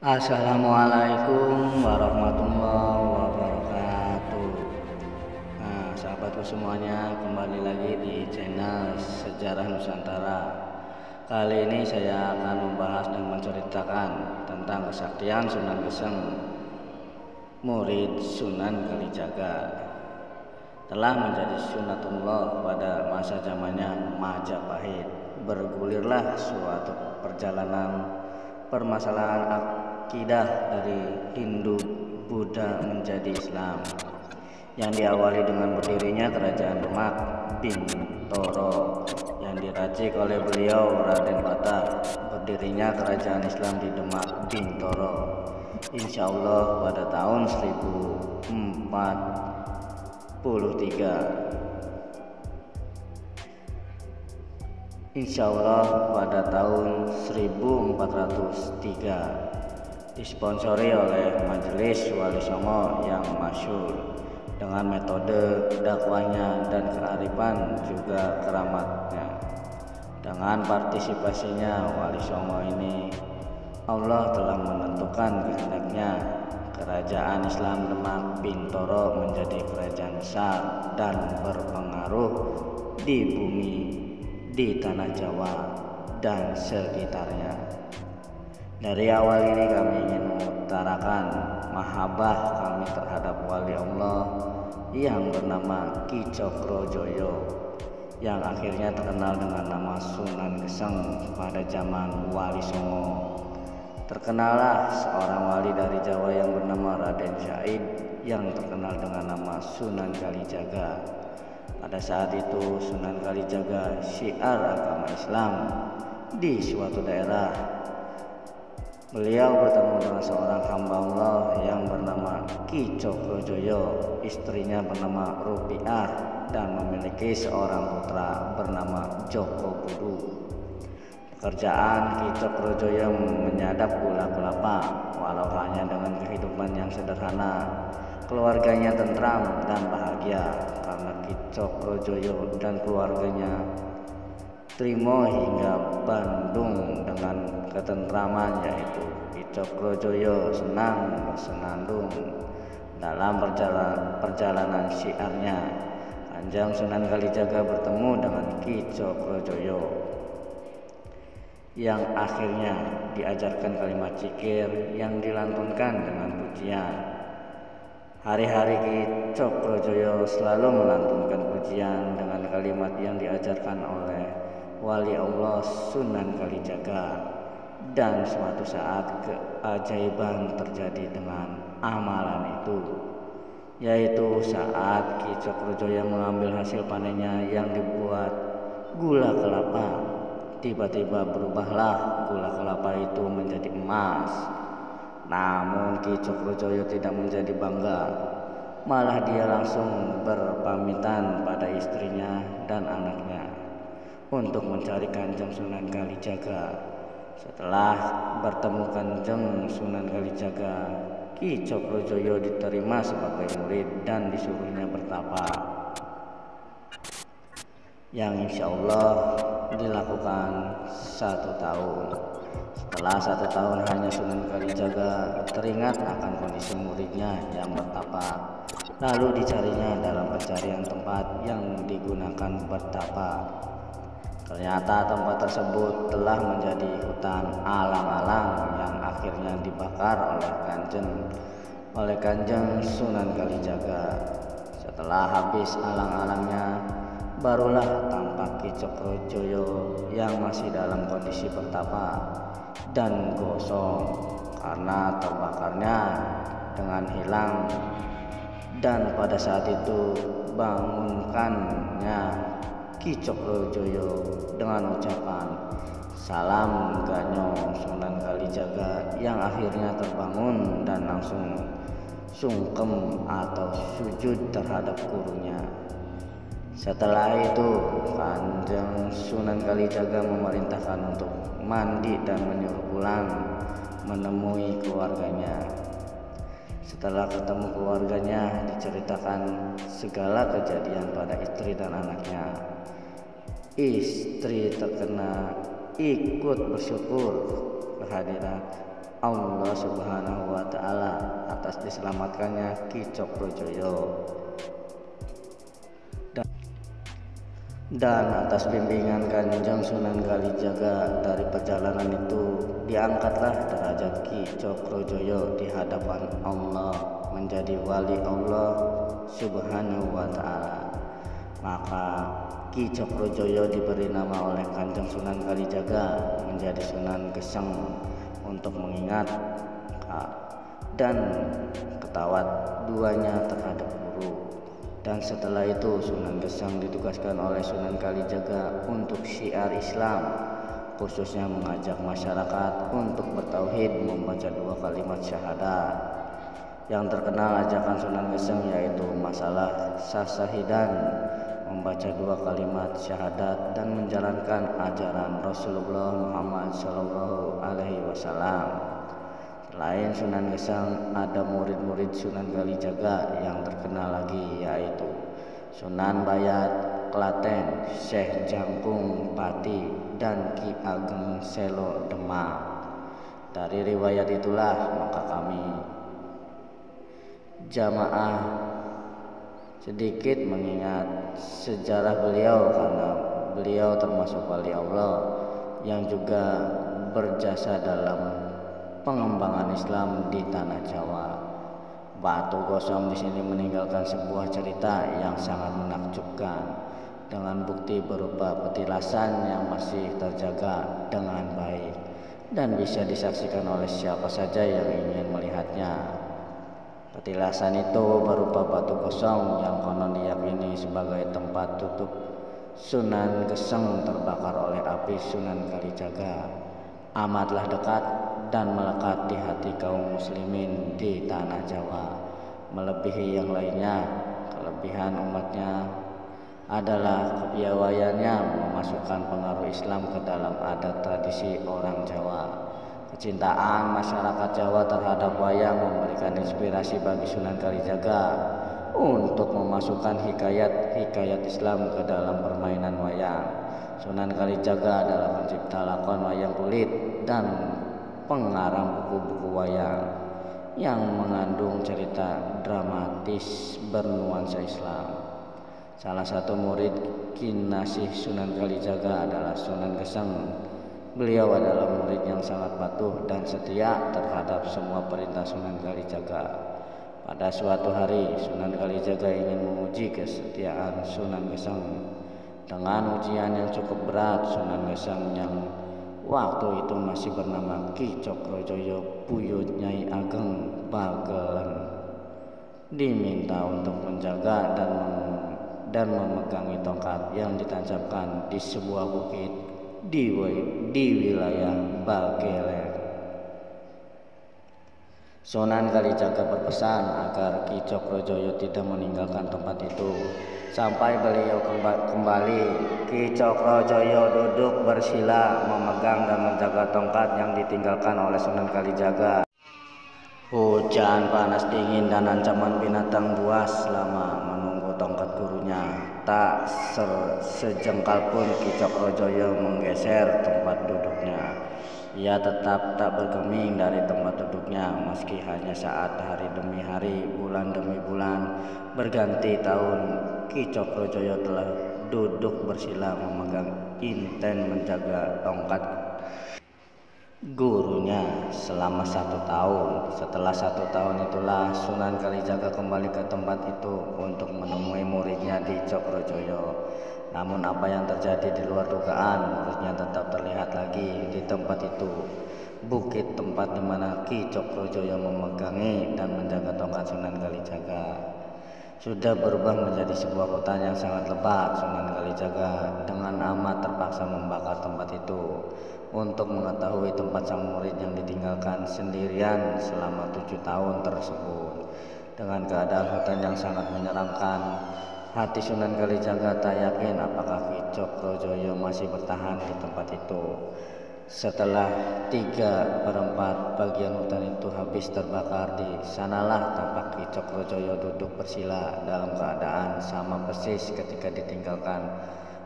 Assalamualaikum warahmatullahi wabarakatuh. Sahabatku semuanya, kembali lagi di channel Sejarah Nusantara. Kali ini saya akan membahas dan menceritakan tentang kesaktian Sunan Geseng, murid Sunan Kalijaga. Telah menjadi sunatullah pada masa zamannya Majapahit. Bergulirlah suatu permasalahan akidah dari Hindu Buddha menjadi Islam, yang diawali dengan berdirinya kerajaan Demak Bintoro yang diracik oleh beliau Raden Patah. Berdirinya kerajaan Islam di Demak Bintoro insya Allah pada tahun 1043. Insya Allah pada tahun 1403, disponsori oleh Majelis Wali Songo yang masyhur dengan metode dakwahnya dan kearifan juga keramatnya. Dengan partisipasinya Wali Songo ini, Allah telah menentukan kehendaknya kerajaan Islam Demak Bintoro menjadi kerajaan besar dan berpengaruh di bumi, di tanah Jawa dan sekitarnya. Dari awal ini kami ingin mengutarakan mahabbah kami terhadap wali Allah yang bernama Ki Cokrojoyo, yang akhirnya terkenal dengan nama Sunan Geseng pada zaman Wali Songo. Terkenallah seorang wali dari Jawa yang bernama Raden Syahid yang terkenal dengan nama Sunan Kalijaga. Pada saat itu Sunan Kalijaga syiar agama Islam di suatu daerah. Beliau bertemu dengan seorang hamba Allah yang bernama Ki Cokrojoyo, istrinya bernama Rupiah, dan memiliki seorang putra bernama Joko Budu. Pekerjaan Ki Cokrojoyo menyadap gula kelapa, walau hanya dengan kehidupan yang sederhana. Keluarganya tentram dan bahagia karena Ki Cokrojoyo dan keluarganya terima hingga Bandung dengan ketentraman, yaitu Ki Cokrojoyo senang bersenandung dalam perjalanan syiarnya. Kanjeng Sunan Kalijaga bertemu dengan Ki Cokrojoyo yang akhirnya diajarkan kalimat zikir yang dilantunkan dengan pujian. Hari-hari Ki Cokrojoyo selalu melantunkan pujian dengan kalimat yang diajarkan oleh Wali Allah Sunan Kalijaga. Dan suatu saat keajaiban terjadi dengan amalan itu, yaitu saat Ki Cokrojoyo mengambil hasil panennya yang dibuat gula kelapa. Tiba-tiba berubahlah gula kelapa itu menjadi emas. Namun Ki Cokrojoyo tidak menjadi bangga, malah dia langsung berpamitan pada istrinya dan anaknya untuk mencari Kanjeng Sunan Kalijaga. Setelah bertemu Kanjeng Sunan Kalijaga, Ki Cokrojoyo diterima sebagai murid dan disuruhnya bertapa, yang insya Allah dilakukan 1 tahun. Setelah 1 tahun hanya Sunan Kalijaga teringat akan kondisi muridnya yang bertapa. Lalu dicarinya dalam pencarian tempat yang digunakan bertapa. Ternyata tempat tersebut telah menjadi hutan alang-alang yang akhirnya dibakar oleh Kanjeng Sunan Kalijaga. Setelah habis alang-alangnya, barulah tampak Ki Cokrojoyo yang masih dalam kondisi bertapa dan gosong karena terbakarnya dengan hilang. Dan pada saat itu bangunkannya Ki Cokrojoyo dengan ucapan salam ganyong Sunan Kalijaga, yang akhirnya terbangun dan langsung sungkem atau sujud terhadap gurunya. Setelah itu Kanjeng Sunan Kalijaga memerintahkan untuk mandi dan menyuruh pulang menemui keluarganya. Setelah ketemu keluarganya, diceritakan segala kejadian pada istri dan anaknya. Istri terkena ikut bersyukur kehadiran Allah Subhanahu wa Ta'ala atas diselamatkannya Ki Cokrojoyo dan atas bimbingan Kanjeng Sunan Kalijaga. Dari perjalanan itu diangkatlah derajat Ki Cokrojoyo di hadapan Allah menjadi wali Allah Subhanahu wa Ta'ala. Maka Ki Cokrojoyo diberi nama oleh Kanjeng Sunan Kalijaga menjadi Sunan Geseng untuk mengingat dan ketawat duanya terhadap guru. Dan setelah itu Sunan Geseng ditugaskan oleh Sunan Kalijaga untuk syiar Islam, khususnya mengajak masyarakat untuk bertauhid, membaca 2 kalimat syahadat. Yang terkenal ajakan Sunan Geseng yaitu masalah sah-syahidan, membaca 2 kalimat syahadat dan menjalankan ajaran Rasulullah Muhammad SAW. Selain Sunan Geseng, ada murid-murid Sunan Kalijaga yang terkenal lagi yaitu Sunan Bayat Klaten, Syekh Jangkung Pati, dan Ki Ageng Selo Demak. Dari riwayat itulah maka kami jamaah sedikit mengingat sejarah beliau, karena beliau termasuk wali Allah yang juga berjasa dalam pengembangan Islam di tanah Jawa. Batu Gosong di sini meninggalkan sebuah cerita yang sangat menakjubkan dengan bukti berupa petilasan yang masih terjaga dengan baik dan bisa disaksikan oleh siapa saja yang ingin melihatnya. Petilasan itu berupa batu gosong yang konon diyakini sebagai tempat tutup Sunan Geseng terbakar oleh api Sunan Kalijaga. Amatlah dekat dan melekat di hati kaum muslimin di tanah Jawa. Melebihi yang lainnya, kelebihan umatnya adalah kepiawaiannya memasukkan pengaruh Islam ke dalam adat tradisi orang Jawa. Kecintaan masyarakat Jawa terhadap wayang memberikan inspirasi bagi Sunan Kalijaga untuk memasukkan hikayat-hikayat Islam ke dalam permainan wayang. Sunan Kalijaga adalah pencipta lakon wayang kulit dan pengarang buku-buku wayang yang mengandung cerita dramatis bernuansa Islam. Salah satu murid kinasih Sunan Kalijaga adalah Sunan Geseng. Beliau adalah murid yang sangat patuh dan setia terhadap semua perintah Sunan Kalijaga. Pada suatu hari Sunan Kalijaga ingin menguji kesetiaan Sunan Geseng. Dengan ujian yang cukup berat, Sunan Geseng yang waktu itu masih bernama Ki Cokrojoyo Buyut Nyai Ageng Bagelen diminta untuk menjaga dan memegangi tongkat yang ditancapkan di sebuah bukit di wilayah Bagelen. Sunan Kalijaga berpesan agar Ki Cokrojoyo tidak meninggalkan tempat itu sampai beliau kembali. Ki Cokrojoyo duduk bersila memegang dan menjaga tongkat yang ditinggalkan oleh Sunan Kalijaga. Hujan panas dingin dan ancaman binatang buas selama menunggu tongkat gurunya. Tak sejengkal pun Ki Cokrojoyo menggeser tempat duduknya. Ia tetap tak bergeming dari tempat duduknya meski hanya saat hari demi hari, bulan demi bulan berganti tahun. Ki Cokrojoyo telah duduk bersila memegang inten menjaga tongkat gurunya selama 1 tahun. Setelah 1 tahun itulah Sunan Kalijaga kembali ke tempat itu untuk menemui muridnya di Cokrojoyo. Namun apa yang terjadi di luar dugaan, muridnya tetap terlihat lagi di tempat itu. Bukit tempat di mana Ki Cokrojoyo memegangi dan menjaga tongkat Sunan Kalijaga sudah berubah menjadi sebuah hutan yang sangat lebat. Sunan Kalijaga dengan amat terpaksa membakar tempat itu untuk mengetahui tempat sang murid yang ditinggalkan sendirian selama 7 tahun tersebut. Dengan keadaan hutan yang sangat menyeramkan, hati Sunan Kalijaga tak yakin apakah Ki Cokrojoyo masih bertahan di tempat itu. Setelah 3/4 bagian hutan itu habis terbakar, di sanalah tampak Ki Cokrojoyo duduk bersila dalam keadaan sama persis ketika ditinggalkan.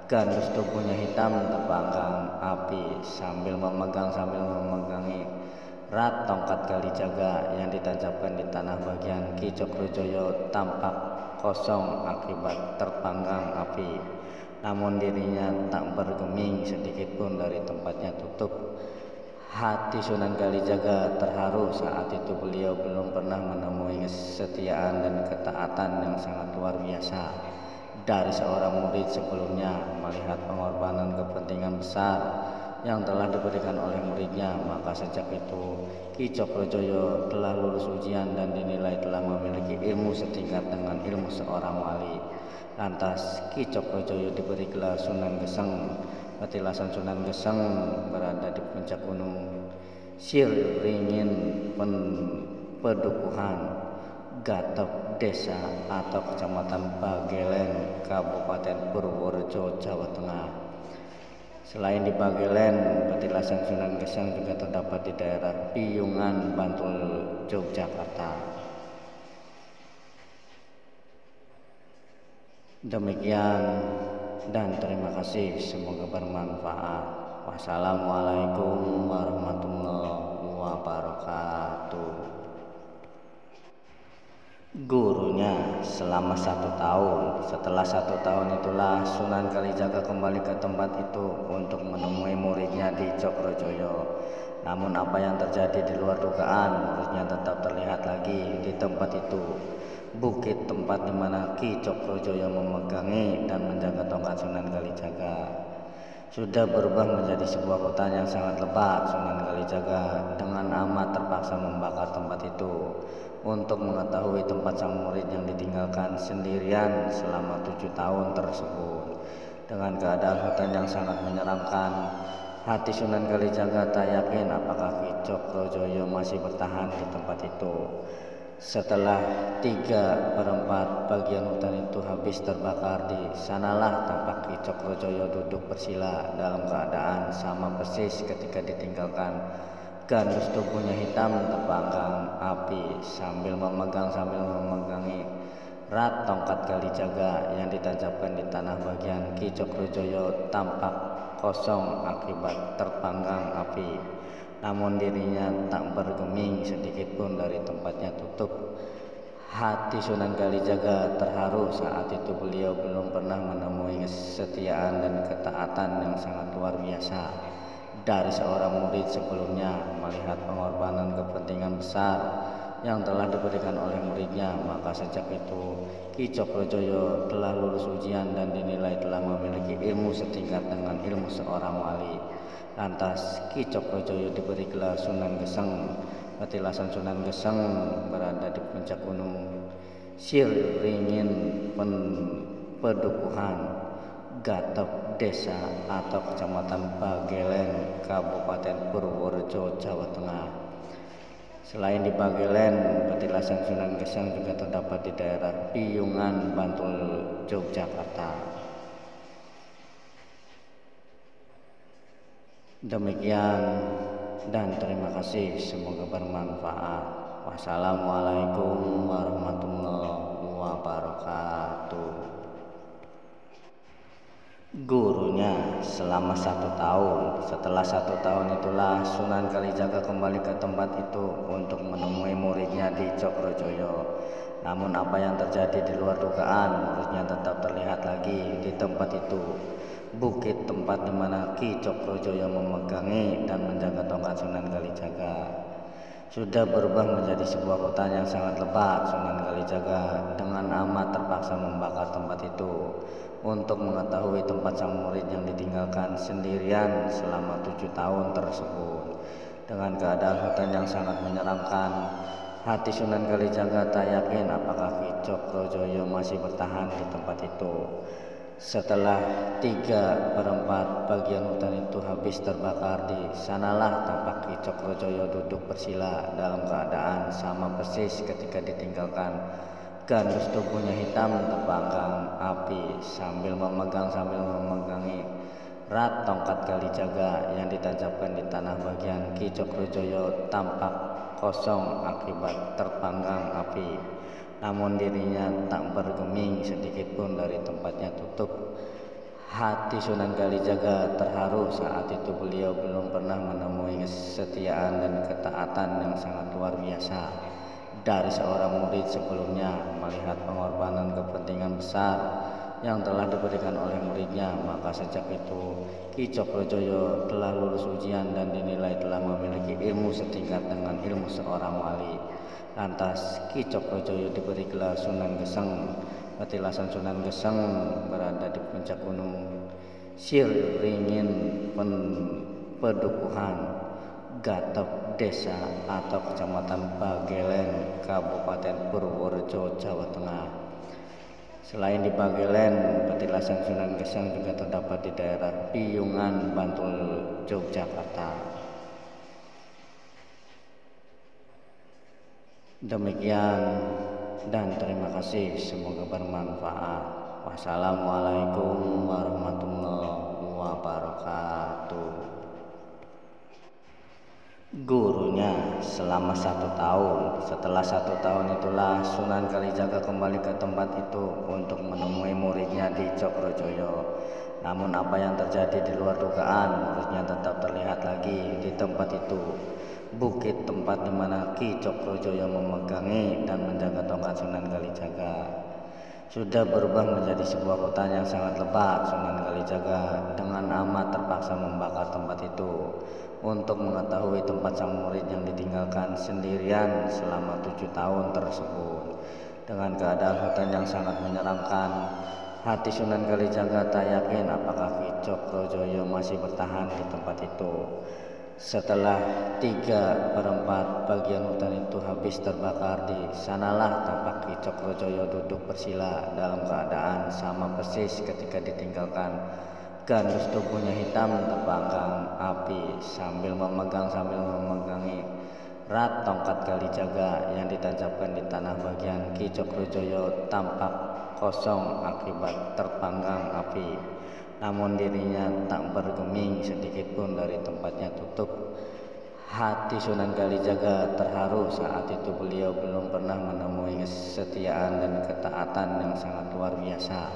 Gandus tubuhnya hitam terbakar api sambil memegangi rat tongkat Kalijaga yang ditancapkan di tanah bagian Ki Cokrojoyo tampak kosong akibat terpanggang api. Namun dirinya tak bergeming sedikit pun dari tempatnya tutup. Hati Sunan Kalijaga terharu. Saat itu beliau belum pernah menemui kesetiaan dan ketaatan yang sangat luar biasa dari seorang murid sebelumnya. Melihat pengorbanan kepentingan besar yang telah diberikan oleh muridnya, maka sejak itu Ki Cokrojoyo telah lulus ujian dan dinilai telah memiliki ilmu setingkat dengan ilmu seorang wali. Lantas Ki Cokrojoyo diberi gelar Sunan Geseng. Petilasan Sunan Geseng berada di puncak gunung Siringin Pedukuhan, Gatok Desa atau Kecamatan Bagelen, Kabupaten Purworejo, Jawa Tengah. Selain di Bagelen, petilasan Sunan Geseng juga terdapat di daerah Piyungan, Bantul, Yogyakarta. Demikian dan terima kasih, semoga bermanfaat. Wassalamualaikum warahmatullahi wabarakatuh. Gurunya selama 1 tahun. Setelah 1 tahun itulah Sunan Kalijaga kembali ke tempat itu untuk menemui muridnya di Cokrojoyo. Namun apa yang terjadi di luar dugaan, muridnya tetap terlihat lagi di tempat itu. Bukit tempat di mana Ki Cokrojoyo memegangi dan menjaga tongkat Sunan Kalijaga sudah berubah menjadi sebuah hutan yang sangat lebat. Sunan Kalijaga dengan amat terpaksa membakar tempat itu untuk mengetahui tempat sang murid yang ditinggalkan sendirian selama 7 tahun tersebut. Dengan keadaan hutan yang sangat menyeramkan, hati Sunan Kalijaga tak yakin apakah Ki Cokrojoyo masih bertahan di tempat itu. Setelah 3/4 bagian hutan itu habis terbakar, di sanalah tampak Ki Cokrojoyo duduk bersila dalam keadaan sama persis ketika ditinggalkan. Gandus tubuhnya hitam terpanggang api sambil memegangi rat tongkat Kalijaga yang ditancapkan di tanah bagian Ki Cokrojoyo tampak kosong akibat terpanggang api. Namun dirinya tak bergeming sedikit pun dari tempatnya tutup. Hati Sunan Kalijaga terharu. Saat itu beliau belum pernah menemui kesetiaan dan ketaatan yang sangat luar biasa dari seorang murid sebelumnya. Melihat pengorbanan kepentingan besar yang telah diberikan oleh muridnya, maka sejak itu Ki Cokrojoyo telah lulus ujian dan dinilai telah memiliki ilmu setingkat dengan ilmu seorang wali. Lantas Ki Cokrojoyo diberi gelar Sunan Geseng. Petilasan Sunan Geseng berada di puncak gunung Siringin Pedukuhan, Gatok Desa atau Kecamatan Bagelen, Kabupaten Purworejo, Jawa Tengah. Selain di Bagelen, petilasan Sunan Geseng juga terdapat di daerah Piyungan, Bantul, Yogyakarta. Demikian dan terima kasih, semoga bermanfaat. Wassalamualaikum warahmatullahi wabarakatuh. Gurunya selama 1 tahun. Setelah 1 tahun itulah Sunan Kalijaga kembali ke tempat itu untuk menemui muridnya di Cokrojoyo. Namun apa yang terjadi di luar dugaan, muridnya tetap terlihat lagi di tempat itu. Bukit tempat di mana Ki Cokrojoyo memegangi dan menjaga tongkat Sunan Kalijaga sudah berubah menjadi sebuah hutan yang sangat lebat. Sunan Kalijaga dengan amat terpaksa membakar tempat itu untuk mengetahui tempat sang murid yang ditinggalkan sendirian selama 7 tahun tersebut. Dengan keadaan hutan yang sangat menyeramkan, hati Sunan Kalijaga tak yakin apakah Ki Cokrojoyo masih bertahan di tempat itu. Setelah 3/4 bagian hutan itu habis terbakar, di sanalah tampak Ki Cokrojoyo duduk bersila dalam keadaan sama persis ketika ditinggalkan. Gandus tubuhnya hitam terpanggang api sambil memegangi rat tongkat Kalijaga yang ditancapkan di tanah bagian Ki Cokrojoyo tampak kosong akibat terpanggang api. Namun dirinya tak bergeming sedikit pun dari tempatnya tutup. Hati Sunan Kalijaga terharu saat itu beliau belum pernah menemui kesetiaan dan ketaatan yang sangat luar biasa dari seorang murid sebelumnya. Melihat pengorbanan kepentingan besar yang telah diberikan oleh muridnya, maka sejak itu Ki Cokrojoyo telah lulus ujian dan dinilai telah memiliki ilmu setingkat dengan ilmu seorang wali. Lantas Ki Cokrojoyo diberi gelar Sunan Geseng. Petilasan Sunan Geseng berada di puncak gunung Siringin Pedukuhan, Gatep Desa atau Kecamatan Bagelen, Kabupaten Purworejo, Jawa Tengah. Selain di Bagelen, petilasan Sunan Geseng juga terdapat di daerah Piyungan, Bantul, Yogyakarta. Demikian dan terima kasih, semoga bermanfaat. Wassalamualaikum warahmatullahi wabarakatuh. Gurunya selama 1 tahun. Setelah 1 tahun itulah Sunan Kalijaga kembali ke tempat itu untuk menemui muridnya di Cokrojoyo. Namun apa yang terjadi di luar dugaan, muridnya tetap terlihat lagi di tempat itu. Bukit tempat di mana Ki Cokrojoyo memegangi dan menjaga tongkat Sunan Kalijaga sudah berubah menjadi sebuah hutan yang sangat lebat. Sunan Kalijaga dengan amat terpaksa membakar tempat itu untuk mengetahui tempat sang murid yang ditinggalkan sendirian selama 7 tahun tersebut. Dengan keadaan hutan yang sangat menyeramkan, hati Sunan Kalijaga tak yakin apakah Ki Cokrojoyo masih bertahan di tempat itu. Setelah 3/4 bagian hutan itu habis terbakar, di sanalah tampak Ki Cokrojoyo duduk bersila dalam keadaan sama persis ketika ditinggalkan. Gandus tubuhnya hitam terbakar api sambil memegangi erat tongkat Kalijaga yang ditancapkan di tanah. Bagian Ki Cokrojoyo tampak kosong akibat terpanggang api. Namun dirinya tak bergeming sedikit pun dari tempatnya tutup. Hati Sunan Kalijaga terharu saat itu beliau belum pernah menemui kesetiaan dan ketaatan yang sangat luar biasa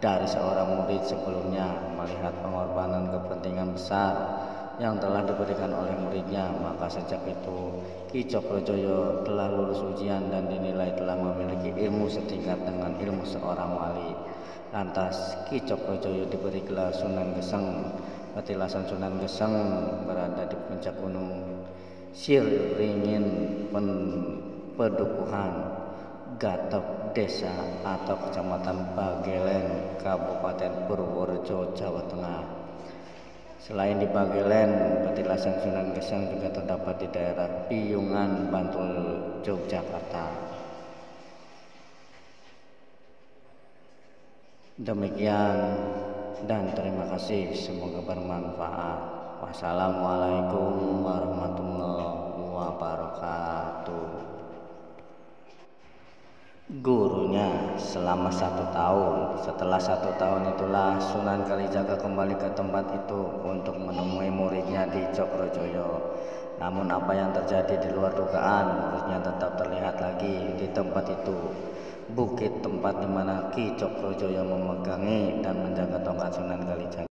dari seorang murid sebelumnya. Melihat pengorbanan kepentingan besar yang telah diberikan oleh muridnya, maka sejak itu Ki Cokrojoyo telah lulus ujian dan dinilai telah memiliki ilmu setingkat dengan ilmu seorang wali. Lantas Ki Cokrojoyo diberi gelar Sunan Geseng. Petilasan Sunan Geseng berada di puncak gunung Siringin Pedukuhan, Gatep Desa atau Kecamatan Bagelen, Kabupaten Purworejo, Jawa Tengah. Selain di Bagelen, petilasan Sunan Geseng juga terdapat di daerah Piyungan, Bantul, Yogyakarta. Demikian dan terima kasih, semoga bermanfaat. Wassalamualaikum warahmatullahi wabarakatuh. Gurunya selama 1 tahun. Setelah 1 tahun itulah Sunan Kalijaga kembali ke tempat itu untuk menemui muridnya di Cokrojoyo. Namun apa yang terjadi di luar dugaan, muridnya tetap terlihat lagi di tempat itu. Bukit tempat di mana Ki Cokrojoyo memegangi dan menjaga tongkat Sunan Kalijaga